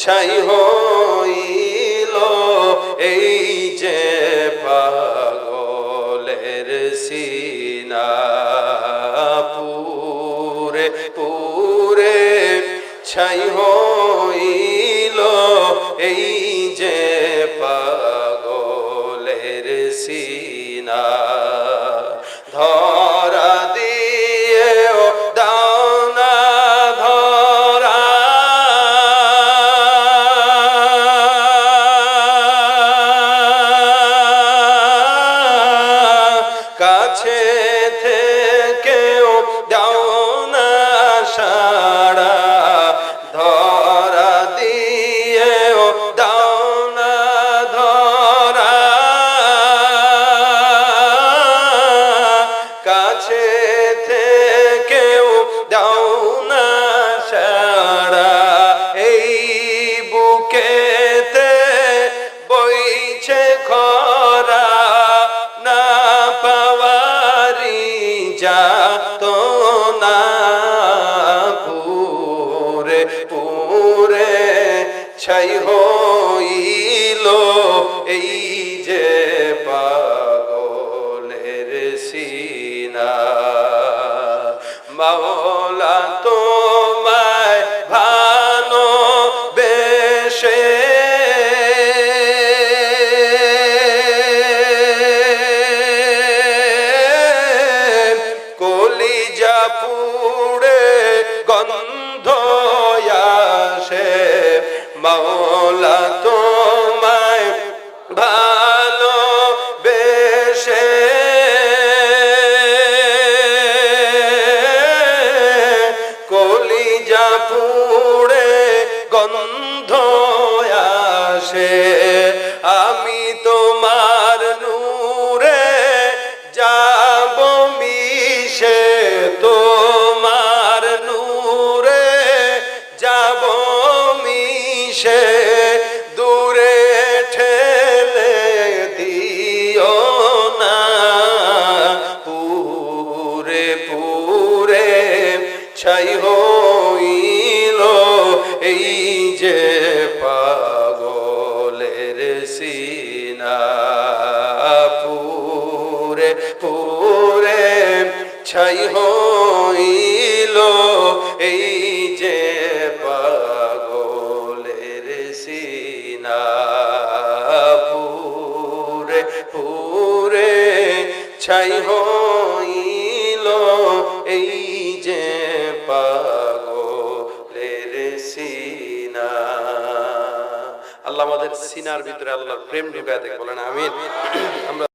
ছাই হইল এই যে পাগলের সিনা পুরে পুরে ছাই হইল এই যে পাগলের সিনা ধরা দিয়েও দাও না ধরা কাছে থেকেও দাও না সাড়া ধরা দিয়েও দাও না ধরা কাছে থেকেও দাও না সাড়া এই বুকেতে বইছে খরা না পাওয়ারি যাতো না পুরে পুরে ছাই হইল এই যে পাগলের সিনা মাওলা তোমায় ভালোবেসে কলিজা পুড়ে গন্ধ আসে মাওলা তোমায় ভালোবেসে কলিজা পুড়ে গন্ধ আসে আমি তোমার নূরে যাব মিশে তোমার নূরে যাব মিশে দূরে ঠেলে দিও না পুরে পুরে ছাই হইল এই যে পাগলের সিনা পুরে পুরে ছাই হইল এই যে পাগলের সিনা পুরে পুরে ছাই হইল এই যে পাগলের সিনা আল্লাহ আমাদের সিনার ভিতরে আল্লাহর প্রেম ঢুকায় দেখ বলেন আমিন। আমরা